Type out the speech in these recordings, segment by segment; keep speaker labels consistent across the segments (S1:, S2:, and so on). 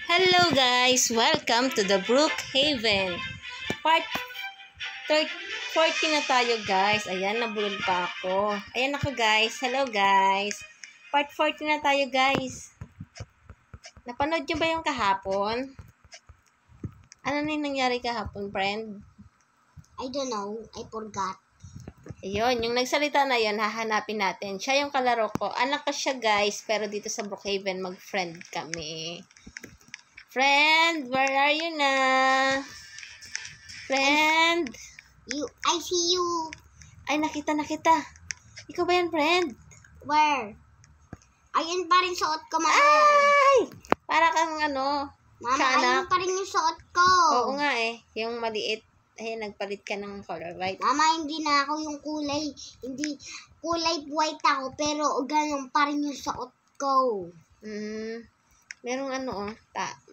S1: Hello guys! Welcome to the Brookhaven. Part 40 na tayo guys. Ayan, nabulol pa ako. Ayan ako guys. Hello guys. Part 40 na tayo guys. Napanood nyo ba yung kahapon? Ano na yung nangyari kahapon, friend?
S2: I don't know. I forgot.
S1: Ayun, yung nagsalita na yun, hahanapin natin. Siya yung kalaro ko. Anak ko siya guys, pero dito sa Brookhaven, mag-friend kami. Friend, where are you na? Friend?
S2: I see you.
S1: Ay, nakita. Ikaw ba yan, friend?
S2: Where? Ayun pa rin suot ko, mama.
S1: Ay! Para kang ano,
S2: Mama,
S1: kanak.
S2: ayun pa rin yung suot ko.
S1: Oo nga eh, yung maliit. Ayan, nagpalit ka ng color white.
S2: Mama, hindi na ako yung kulay. Hindi, kulay white ako, pero ganun pa rin yung suot ko.
S1: Merong ano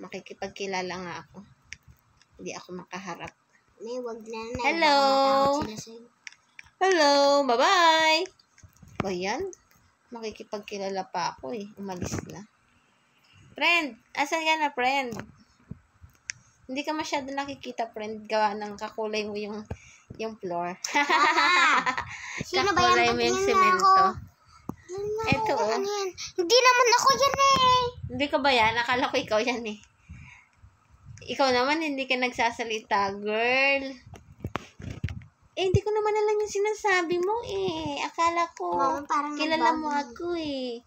S1: makikipagkilala nga ako. Hindi ako makaharap.
S2: May wag na.
S1: Hello! Hello! Bye-bye! O yan, makikipagkilala pa ako eh. Umalis na. Friend! Asan ka na, friend? Hindi ka masyado nakikita, friend. Gawa ng kakulay mo yung floor.
S2: Sino ba yan?
S1: Kakulay mo yung semento. Eto oh.
S2: Hindi naman ako yan eh.
S1: Hindi ka ba yan? Akala ko ikaw yan eh. Ikaw naman, hindi ka nagsasalita, girl. Eh, hindi ko naman alam yung sinasabi mo eh. Akala ko,
S2: Mama,
S1: kilala mo ako eh.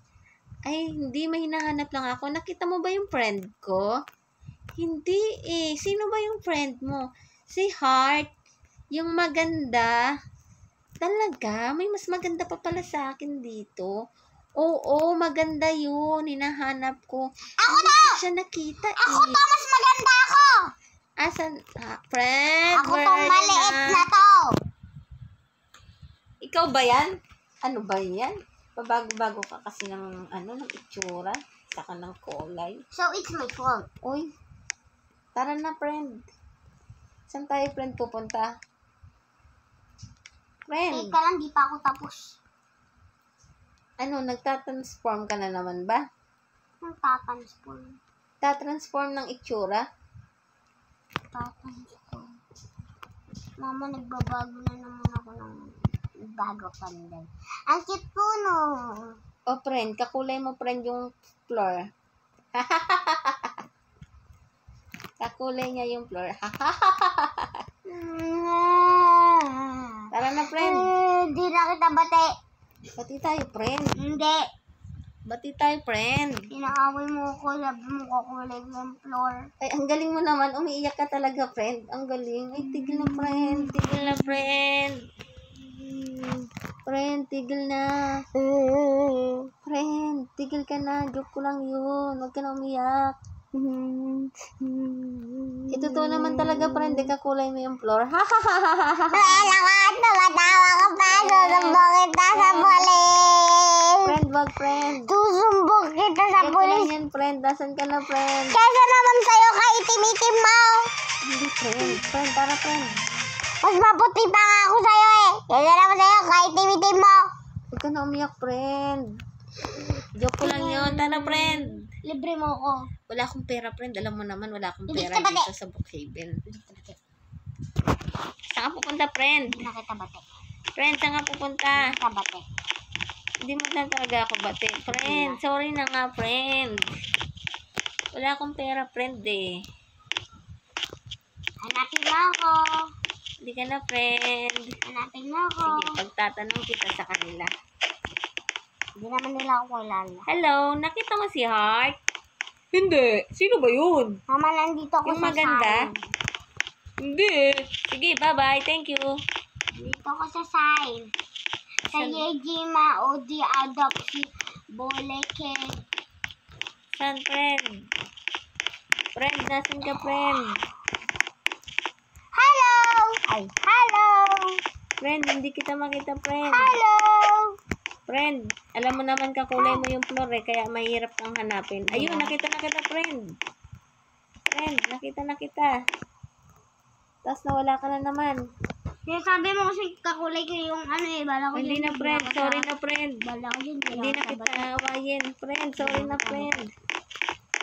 S1: Ay, hindi, may hinahanap lang ako. Nakita mo ba yung friend ko? Hindi eh. Sino ba yung friend mo? Si Heart. Yung maganda. Talaga? May mas maganda pa pala sa akin dito. Oo, maganda yun. Hinahanap ko.
S2: Ako
S1: Hindi
S2: to!
S1: ko siya nakita eh.
S2: Ako to, mas maganda ako!
S1: Asan? Friend,
S2: Ako
S1: where
S2: tong
S1: are you
S2: maliit
S1: na?
S2: na to.
S1: Ikaw ba yan? Ano ba yan? Pabago-bago ka kasi ng itsura. Saka ng kulay.
S2: So, it's my fault.
S1: Uy, tara na, friend. Saan tayo, friend, pupunta? Friend,
S2: Teka lang, di pa ako tapos.
S1: nagtatransform ka na naman ba?
S2: Ang tatransform.
S1: Tatransform ng itsura?
S2: Tatransform. Mama, nagbabago na naman ako ng bago pandan. Ang cute ko, no?
S1: O, friend, kakulay mo, friend, yung floor. Kakulay niya yung floor. Tara na, friend.
S2: Hindi na kita bate.
S1: Bati tayo, friend.
S2: Hindi.
S1: Bati tayo, friend.
S2: Inaaway mo ko, sabi mo kukulay yung floor.
S1: Ay, ang galing mo naman. Umiiyak ka talaga, friend. Ang galing. Ay, tigil na, friend. Tigil na, friend. Friend, tigil na. Friend, tigil ka na. Joke ko lang yun. Huwag ka na umiyak. Ito naman talaga, friend. Di kakulay mo yung floor.
S2: Kailangan tumatawa ka pa. Susumbong kita sa polis.
S1: Friend, wag, friend.
S2: Susumbong kita sa
S1: Joke ko
S2: polis.
S1: lang yan, friend. Dasan ka na, friend.
S2: Kesa naman sa'yo ka itim-itim mo.
S1: Hindi, friend. Friend, tara, friend.
S2: Mas maputi pa nga ako sa'yo eh. Kesa naman sa'yo ka itim-itim mo.
S1: Huwag ka na umiyak, friend. Joke ko lang yun. Tara, friend.
S2: Libre mo ko.
S1: Wala akong pera, friend. Alam mo naman, wala akong
S2: Hindi
S1: pera
S2: kita bate.
S1: dito sa Brookhaven. Saan ka pupunta, friend?
S2: Hindi na kita bate.
S1: Friend, saan ka pupunta?
S2: Kita bate.
S1: Hindi mo na talaga ako bate. Friend, sorry na nga, friend. Wala akong pera, friend eh.
S2: Hanapin mo ako.
S1: Hindi ka na, friend.
S2: Hanapin mo ako.
S1: Sige, pagtatanong kita sa kanila.
S2: Hindi naman nila ako kilala.
S1: Hello, nakita mo si Heart? Hindi. Sino ba yun?
S2: Mama, nandito ako
S1: Yung
S2: sa
S1: maganda?
S2: sign.
S1: Hindi. Sige, bye-bye. Thank you.
S2: Dito ako sa sign. Sa Yejima o di adopt si Boleke.
S1: San, friend? Friend, nasan ka, friend?
S2: Hello! Ay, hello!
S1: Friend, hindi kita makita, friend.
S2: Hello!
S1: Friend, alam mo naman kakulay mo yung floor eh, kaya mahirap kang hanapin. Ayun, nakita na kita, friend. Friend, nakita na kita. Tapos nawala ka na naman.
S2: Sabi mo kasi kakulay ko yung bala ko
S1: Hindi na, friend. Sorry na, friend.
S2: Bala ko yun.
S1: Hindi na kita awayin. Friend, sorry na, friend.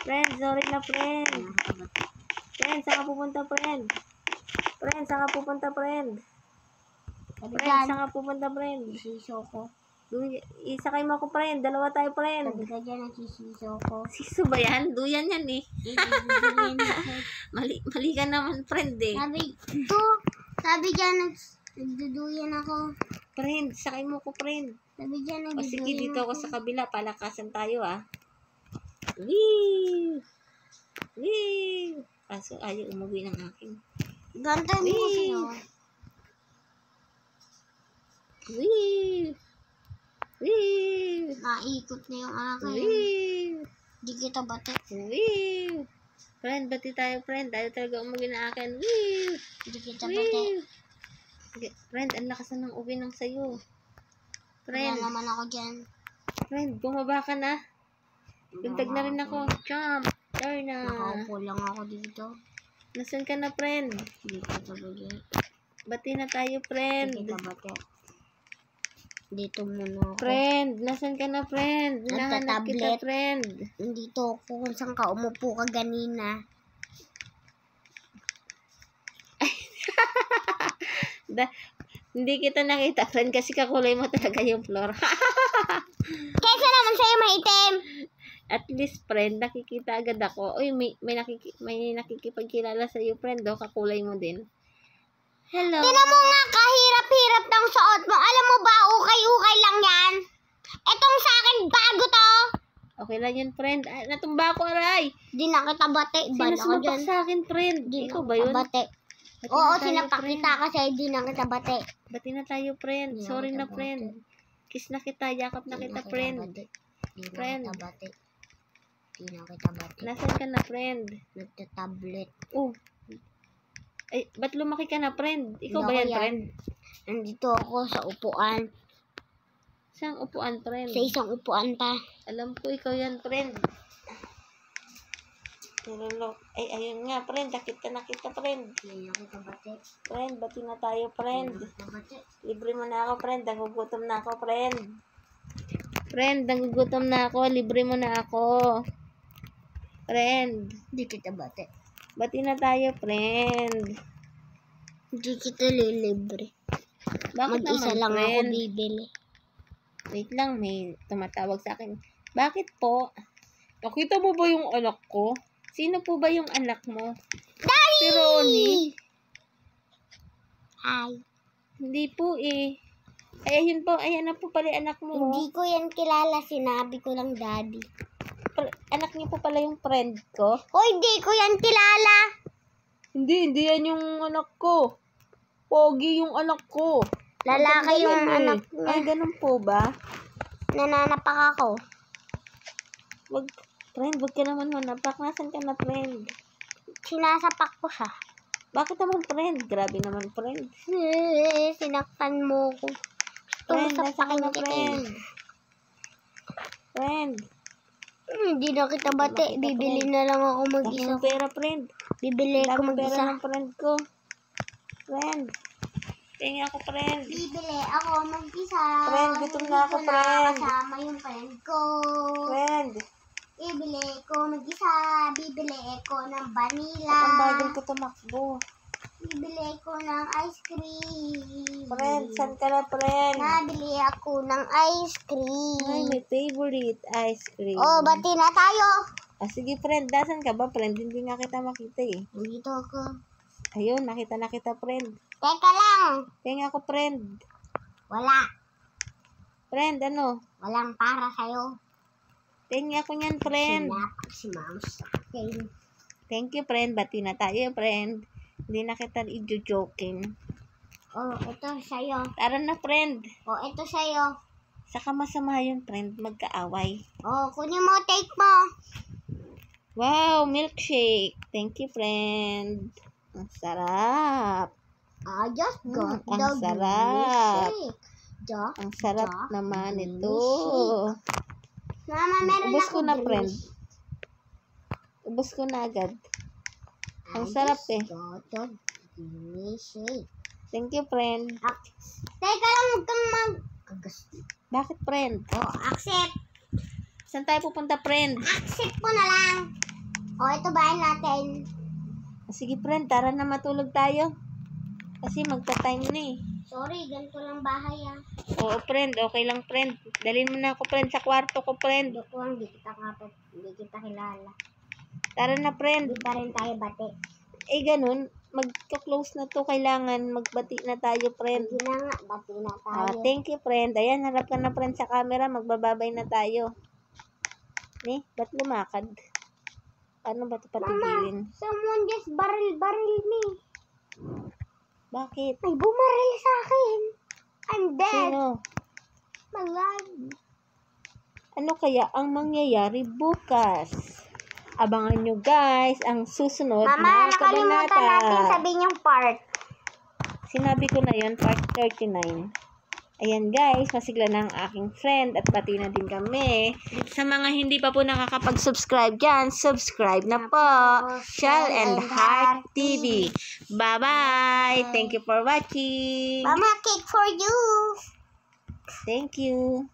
S1: Friend, sorry na, friend. Friend, saan ka pupunta, friend? Friend, saan ka pupunta, friend?
S2: Sabi
S1: Friend,
S2: dyan,
S1: saan ka pupunta, friend?
S2: sisiso ko.
S1: Isakay mo ako, friend. Dalawa tayo, friend.
S2: Sabi ka dyan, nagsisiso ko.
S1: Siso ba yan? Duyan yan eh. Mali ka naman, friend eh.
S2: Sabi dyan, nagduduyan ako.
S1: Friend, sakay mo ko, friend.
S2: Sabi dyan,
S1: O sige,
S2: nagduduyan
S1: dito ako sa kabila. Palakasan tayo ah. Wee! Wee! Kaso ayaw umuwi ng akin.
S2: Ganto mo kasi yun.
S1: Wee! Wee!
S2: Naikot na yung akin.
S1: Wee!
S2: Di kita bate.
S1: Wee! Friend, bati tayo, friend. Tayo talaga umuwi ng akin. Wee!
S2: Di kita bate.
S1: Wee! Okay, friend, ang lakas na ng uwi ng sayo.
S2: Wala
S1: Friend,
S2: naman ako dyan.
S1: friend, bumaba ka na. Bintag na rin ako. Jump! Turn na.
S2: Nakaupo lang ako dito.
S1: Nasaan ka na, friend?
S2: Di kita bate.
S1: Bati na tayo,
S2: Di
S1: friend.
S2: kita bate. Dito muna ako.
S1: Friend, nasaan ka na, friend? Hinahanap kita,
S2: Nagtatablet.
S1: friend.
S2: Dito ako kung saan ka umupo ka ganina.
S1: Hindi kita nakita, friend, kasi kakulay mo talaga yung floor.
S2: Kesa naman sa'yo maitim.
S1: At least, friend, nakikita agad ako. Uy, may nakikipagkilala sa iyo, friend, oh, kakulay mo din. Hello.
S2: Tinan mo nga, kahirap-hirap ng suot mo. Alam mo ba, ukay-ukay lang yan. Etong sa akin, bago to.
S1: Okay lang yun, friend. Ah, natumba ko, aray.
S2: Di na kita bate.
S1: Sino
S2: Bala ko
S1: sumapak
S2: dyan.
S1: sa akin, friend?
S2: Di
S1: Ikaw
S2: na
S1: ba
S2: kita
S1: yun?
S2: bate.
S1: Bati
S2: Oo,
S1: na tayo,
S2: sinapak
S1: friend.
S2: kita kasi di na kita bate.
S1: Bati na tayo, friend.
S2: Di na
S1: Sorry
S2: kita
S1: na, friend. Kiss na kita, yakap na kita, friend.
S2: Di na
S1: Friend.
S2: kita bate. Di na kita bate.
S1: Nasaan ka na, friend?
S2: Nagtatablet.
S1: Oh. Ay, ba't lumaki ka na, friend? Ikaw
S2: Hindi
S1: ba
S2: ako
S1: yan,
S2: yan.
S1: friend?
S2: Nandito ako sa upuan.
S1: Saan upuan, friend?
S2: Sa isang upuan pa.
S1: Alam ko, ikaw yan, friend. Nilolok. Ay, ayun nga, friend. Nakita na kita, friend.
S2: Di na kita bate.
S1: Friend, bati na tayo, friend.
S2: Di na kita bate.
S1: Libre mo na ako, friend. Nagugutom na ako, friend. Friend, nagugutom na ako. Libre mo na ako. Friend.
S2: Di kita bate.
S1: Bati na tayo, friend.
S2: Di kita lilibre.
S1: Bakit
S2: Mag-isa
S1: naman,
S2: lang ako
S1: friend?
S2: bibili.
S1: Wait lang, may tumatawag sa akin. Bakit po? Nakita mo ba yung anak ko? Sino po ba yung anak mo?
S2: Daddy!
S1: Si Ronnie?
S2: Hi.
S1: Hindi po eh. Ay, ayun po. Ayan na po pala yung anak mo.
S2: Hindi ko yan kilala. Sinabi ko lang daddy.
S1: Anak niyo po pala yung friend ko.
S2: O hindi ko yan kilala.
S1: Hindi yan yung anak ko. Pogi yung anak ko.
S2: Lalaki yung anak
S1: Ay,
S2: niya.
S1: ganun po ba?
S2: Nananapak ako.
S1: Friend, wag ka naman manapak. Nasaan ka na, friend?
S2: Sinasapak ko siya.
S1: Bakit naman, friend? Grabe naman, friend.
S2: Sinaktan mo ko.
S1: Friend,
S2: Gusto
S1: nasaan ka na,
S2: kita.
S1: friend? Friend,
S2: Hindi na kita bate.
S1: Bakit,
S2: Bibili
S1: friend?
S2: na lang ako
S1: dami
S2: mag-isa.
S1: ng pera, friend.
S2: Bibili ako
S1: Dami pera
S2: mag-isa.
S1: ng friend ko. Friend. Tingin ako, friend.
S2: Bibili ako mag-isa.
S1: Friend, gutom na ako,
S2: Hindi ko
S1: friend.
S2: kasama yung friend ko.
S1: Friend.
S2: Bibili ko mag-isa. Bibili ko ng vanilla.
S1: Ba't ang bagal ko tumakbo?
S2: Bibili ko ng ice cream.
S1: Friend, saan ka na, friend?
S2: Nabili ako ng ice cream.
S1: Ay, my favorite ice cream.
S2: Oh, bati na tayo.
S1: Ah, sige, friend. Dasan ka ba, friend? Hindi nga kita makita eh.
S2: Dito ako.
S1: Ayun, nakita na kita, friend.
S2: Teka lang.
S1: Tingin ako, friend.
S2: Wala.
S1: Friend, ano?
S2: Walang para sa'yo.
S1: Tingin ako niyan, friend.
S2: Sinapak si ma'am sa akin.
S1: Thank you, friend. Bati na tayo, friend. Hindi na kita i-joking.
S2: Oh, ito sa'yo.
S1: Tara na, friend.
S2: Oh, ito sa'yo.
S1: Saka masama yun, friend. Magkaaway.
S2: Oh, kunin mo, take mo.
S1: Wow, milkshake. Thank you, friend. Ang sarap.
S2: I just got
S1: ang
S2: the
S1: sarap.
S2: milkshake.
S1: Ang sarap naman ito.
S2: Mama, meron
S1: Ubus
S2: ako
S1: ko na,
S2: drinks.
S1: friend. Ubus ko na agad. Ang
S2: I
S1: sarap
S2: just
S1: eh.
S2: got the milkshake.
S1: Thank you, friend.
S2: Teka lang, huwag kang
S1: Bakit, friend?
S2: Oh, accept.
S1: Saan tayo pupunta, friend?
S2: Accept ko na lang. O, ito bahay natin.
S1: Sige, friend, tara na matulog tayo. Kasi magta-time na eh.
S2: Sorry, ganito lang bahay ah.
S1: Oo, friend. Okay lang, friend. Dalhin mo na ako, friend, sa kwarto ko, friend.
S2: Joke lang, hindi kita kilala.
S1: Tara na, friend.
S2: Hindi pa rin tayo bati.
S1: Eh, ganun. Magka-close na to. Kailangan magbati na tayo, friend.
S2: Hindi na nga, bati na tayo.
S1: Thank you, friend. Ayan, harap ka na, friend, sa camera. Magbababay na tayo. Ba't lumakad? Paano ba ito patigilin?
S2: Someone just baril me.
S1: Bakit?
S2: May bumaril sa akin. I'm dead.
S1: Sino?
S2: Malad.
S1: Ano kaya ang mangyayari bukas? Abangan nyo, guys, ang susunod
S2: Mama,
S1: na
S2: nakalimutan
S1: kabanata.
S2: natin sabihin yung part.
S1: Sinabi ko na yon, part 39. Ayan, guys, masigla na ang aking friend at pati na din kami. Sa mga hindi pa po nakakapag-subscribe dyan, subscribe na po. Shell and Heart TV. Bye-bye! Thank you for watching.
S2: Mama, cake for you.
S1: Thank you.